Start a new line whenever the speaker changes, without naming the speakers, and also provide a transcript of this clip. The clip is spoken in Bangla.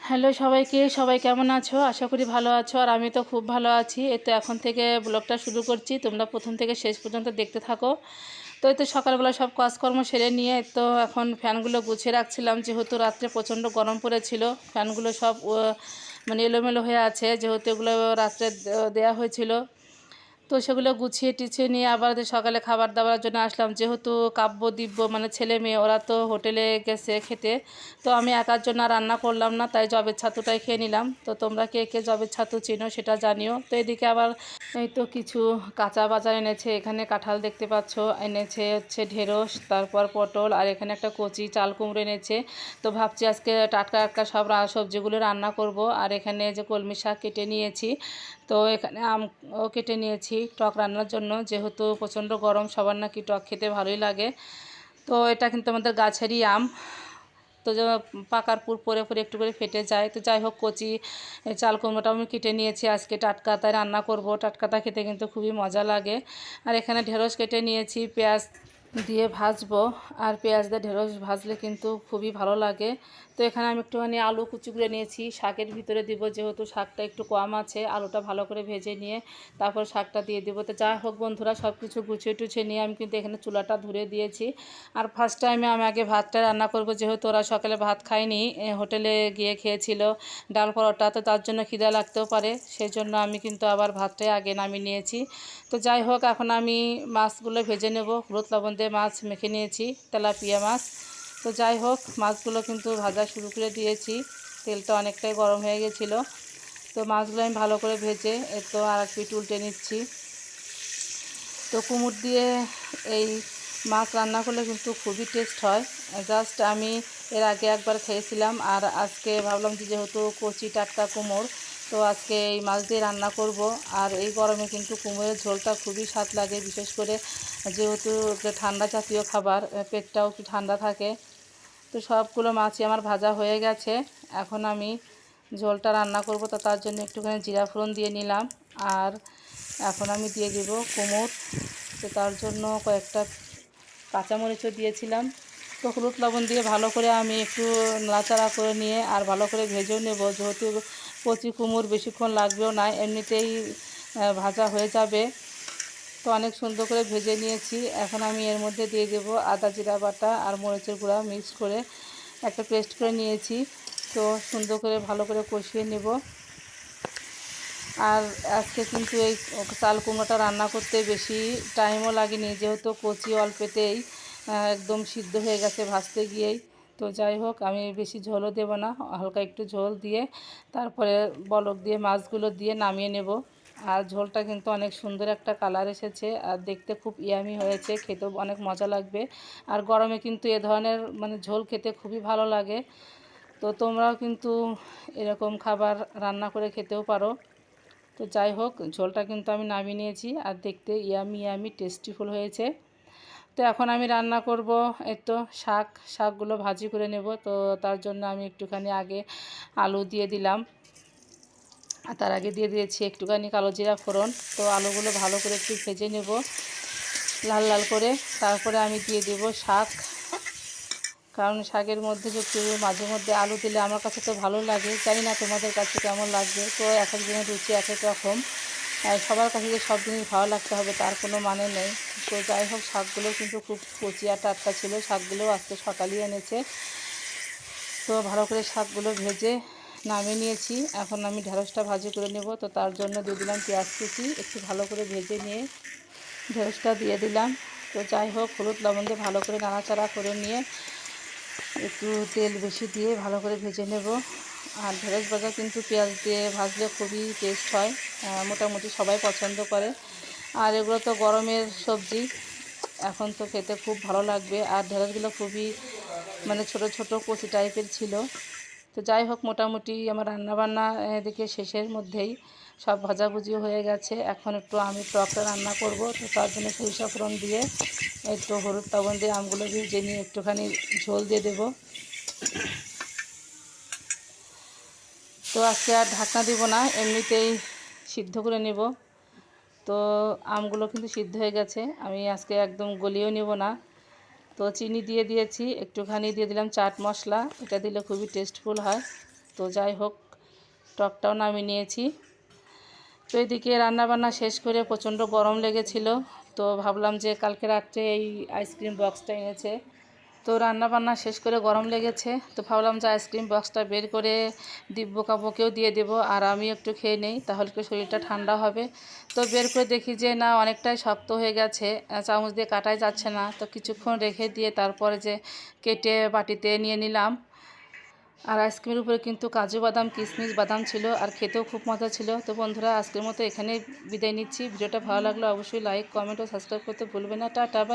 হ্যালো সবাইকে, সবাই কেমন আছো? আশা করি ভালো আছো। আর আমি তো খুব ভালো আছি। এই তো এখন থেকে ব্লগটা শুরু করছি, তোমরা প্রথম থেকে শেষ পর্যন্ত দেখতে থাকো। তো এই তো সকালবেলা সব কাজকর্ম সেরে নিয়ে তো এখন ফ্যানগুলো গুছিয়ে রাখছিলাম, যেহেতু রাত্রে প্রচণ্ড গরম পড়েছিল। ফ্যানগুলো সব মানে এলোমেলো হয়ে আছে, যেহেতু এগুলো রাত্রে দেওয়া হয়েছিল। তো সেগুলো গুছিয়ে টিছিয়ে নিয়ে আবার সকালে খাবার দাবার জন্য আসলাম, যেহেতু কাব্য দিব্য মানে ছেলে মেয়ে ওরা তো হোটেলে গেছে খেতে। তো আমি একার জন্য রান্না করলাম না, তাই জবের ছাতুটাই খেয়ে নিলাম। তো তোমরা কে কে জবের ছাতু চিনো সেটা জানিও। তো এদিকে আবার এই তো কিছু কাঁচা বাজার এনেছে, এখানে কাঁঠাল দেখতে পাচ্ছ, এনেছে হচ্ছে ঢেঁড়স, তারপর পটল, আর এখানে একটা কচি চাল কুমড়ো এনেছে। তো ভাবছি আজকে টাটকা টাটকা সব সবজিগুলো রান্না করব। আর এখানে যে কলমি শাক কেটে নিয়েছি, তো এখানে আমও কেটে নিয়েছি টক রান্নার জন্য, যেহেতু প্রচণ্ড গরম, সবার নাকি টক খেতে ভালোই লাগে। তো এটা কিন্তু আমাদের গাছেরই আম। তো যে পাকার পুর পরে পরে একটু করে ফেটে যায়। তো যাই হোক, কচি চাল কুমড়োটাও আমি কেটে নিয়েছি, আজকে টাটকাতায় রান্না করব। টাটকাতা খেতে কিন্তু খুবই মজা লাগে। আর এখানে ঢেঁড়স কেটে নিয়েছি, পেঁয়াজ দিয়ে ভাজবো। আর পেঁয়াজ দিয়ে ঢেঁড়স ভাজলে কিন্তু খুবই ভালো লাগে। তো এখানে আমি একটুখানি আলু কুচি করে নিয়েছি, শাকের ভিতরে দিব, যেহেতু শাকটা একটু কম আছে। আলুটা ভালো করে ভেজে নিয়ে তারপর শাকটা দিয়ে দেবো। তো যা হোক বন্ধুরা, সব কিছু গুছিয়ে টুছিয়ে নিয়ে আমি কিন্তু এখানে চুলাটা ধরে দিয়েছি। আর ফার্স্ট টাইমে আমি আগে ভাতটা রান্না করব, যেহেতু ওরা সকালে ভাত খায়নি, হোটেলে গিয়ে খেয়েছিল ডাল পরোটা। তো তার জন্য খিদে লাগতেও পারে, সেই জন্য আমি কিন্তু আবার ভাতটাই আগে নামিয়ে নিয়েছি। তো যাই হোক, এখন আমি মাছগুলো ভেজে নেব। হলুদ লবণ দিয়ে মাছ মেখে নিয়েছি, তেলাপিয়া মাছ। তো যাই হোক, মাছগুলো কিন্তু ভাজা শুরু করে দিয়েছি, তেলটা অনেকটাই গরম হয়ে গেছিলো। তো মাছগুলো আমি ভালো করে ভেজে তো আর এক পিঠ উল্টে নিচ্ছি। তো কুমড় দিয়ে এই মাছ রান্না করলে কিন্তু খুবই টেস্ট হয়। জাস্ট আমি এর আগে একবার খেয়েছিলাম, আর আজকে ভাবলাম যে যেহেতু কচি টাটকা কুমড়, তো আজকে এই মাছ দিয়ে রান্না করব। আর এই গরমে কিন্তু কুমড়োর ঝোলটা খুবই স্বাদ লাগে, বিশেষ করে যেহেতু ঠান্ডা জাতীয় খাবার, পেটটাও একটু ঠান্ডা থাকে। তো সবগুলো মাছই আমার ভাজা হয়ে গেছে। এখন আমি ঝোলটা রান্না করব, তো তার জন্য একটুখানি জিরা ফোড়ন দিয়ে নিলাম। আর এখন আমি দিয়ে দেব কুমড়। তো তার জন্য কয়েকটা কাঁচামরিচও দিয়েছিলাম। তো হলুদ লবণ দিয়ে ভালো করে আমি একটু নাড়াচাড়া করে নিয়ে আর ভালো করে ভেজেও নেব, যেহেতু কচি কুমড় বেশিক্ষণ লাগবেও না, এমনিতেই ভাজা হয়ে যাবে। তো অনেক সুন্দর করে ভেজে নিয়েছি। এখন আমি এর মধ্যে দিয়ে দেব আদা জিরা বাটা আর মরিচের গুঁড়া মিক্স করে একটা পেস্ট করে নিয়েছি। তো সুন্দর করে ভালো করে কষিয়ে নেব। আর আজকে কিন্তু এই চাল কুমড়োটা রান্না করতে বেশি টাইমও লাগেনি, যেহেতু কচি অল্পেতেই একদম সিদ্ধ হয়ে গেছে ভাজতে গিয়েই। তো যাই হোক, আমি বেশি ঝোলও দেব না, হালকা একটু ঝোল দিয়ে তারপরে বলক দিয়ে মাছগুলো দিয়ে নামিয়ে নেব। আর ঝোলটা কিন্তু অনেক সুন্দর একটা কালার এসেছে, আর দেখতে খুব ইয়ামি হয়েছে, খেতেও অনেক মজা লাগবে। আর গরমে কিন্তু এ ধরনের মানে ঝোল খেতে খুবই ভালো লাগে। তো তোমরাও কিন্তু এরকম খাবার রান্না করে খেতেও পারো। তো যাই হোক, ঝোলটা কিন্তু আমি নামিয়ে নিয়েছি, আর দেখতে ইয়ামি ইয়ামি টেস্টিফুল হয়েছে। তো এখন আমি রান্না করব এই তো শাকগুলো ভাজি করে নেব। তো তার জন্য আমি একটুখানি আগে আলু দিয়ে দিলাম, আর তার আগে দিয়ে দিয়েছি একটুখানি কালো জিরা ফোড়ন। তো আলুগুলো ভালো করে একটু ভেজে নেব লাল লাল করে। তারপরে আমি দিয়ে দেব শাক, কারণ শাকের মধ্যে একটু মাঝে মধ্যে আলু দিলে আমার কাছে তো ভালো লাগে, জানি না তোমাদের কাছে কেমন লাগবে। তো এক একজনের রুচি এক এক রকম, সবার কাছে যে সব জিনিস ভালো লাগতে হবে তার কোনো মানে নেই। তো যাই হোক, শাকগুলো কিন্তু খুব কচি আর টাটকা ছিল, শাকগুলো আজকে সকালেই এনেছে। তো ভালো করে শাকগুলো ভেজে নামিয়ে নিয়েছি। এখন আমি ঢেঁড়সটা ভাজি করে নেব। তো তার জন্য দিয়ে দিলাম পেঁয়াজ কুচি, একটু ভালো করে ভেজে নিয়ে ঢেঁড়সটা দিয়ে দিলাম। তো যাই হোক, হলুদ লবণ দিয়ে ভালো করে নাড়াচাড়া করে নিয়ে একটু তেল বেশি দিয়ে ভালো করে ভেজে নেব। আর ঢেঁড়স ভাজা কিন্তু পেঁয়াজ দিয়ে ভাজলে খুবই টেস্ট হয়, মোটামুটি সবাই পছন্দ করে। আর এগুলো তো গরমের সবজি, এখন তো খেতে খুব ভালো লাগবে। আর ঢেঁড়সগুলো খুবই মানে ছোট ছোট কচি টাইপের ছিল। তো যাই হোক, মোটামুটি আমার রান্নাবান্না এদিকে শেষের মধ্যেই সব ভাজাভুজি হয়ে গেছে। এখন একটু আমি টকটা রান্না করব। তো তার জন্য সরিষা ফোড়ন দিয়ে একটু হলুদ লবণ দিয়ে আমগুলো ভেজে নিয়ে একটুখানি ঝোল দিয়ে দেব। তো আজকে আর ঢাকনা দিব না, এমনিতেই সিদ্ধ করে নেব। তো আমগুলো কিন্তু সিদ্ধ হয়ে গেছে, আমি আজকে একদম গলিয়েও নেব না। তো চিনি দিয়ে দিয়েছি, একটুখানি দিয়ে দিলাম চাট মশলা, এটা দিলে খুবই টেস্টফুল হয়। তো যাই হোক, টকটাও নামিয়ে নিয়েছি। তো এদিকে রান্নাবান্না শেষ করে প্রচণ্ড গরম লেগেছিল, তো ভাবলাম যে কালকে রাত্রে এই আইসক্রিম বক্সটা এনেছে, তো রান্নাবান্না শেষ করে গরম লেগেছে, তো ভাবলাম যে আইসক্রিম বক্সটা বের করে দিব্য কাব্যকেও দিয়ে দেবো আর আমি একটু খেয়ে নেই, তাহলে কি শরীরটা ঠান্ডা হবে। তো বের করে দেখি যে না, অনেকটাই শক্ত হয়ে গেছে, চামচ দিয়ে কাটাই যাচ্ছে না। তো কিছুক্ষণ রেখে দিয়ে তারপরে যে কেটে বাটিতে নিয়ে নিলাম। আর আইসক্রিমের উপরে কিন্তু কাজু বাদাম, কিশমিশ বাদাম ছিল, আর খেতেও খুব মজা ছিল। তো বন্ধুরা, আজকের মতো এখানেই বিদায় নিচ্ছি। ভিডিওটা ভালো লাগলে অবশ্যই লাইক, কমেন্ট ও সাবস্ক্রাইব করতে ভুলবেন না। Ta-ta, by.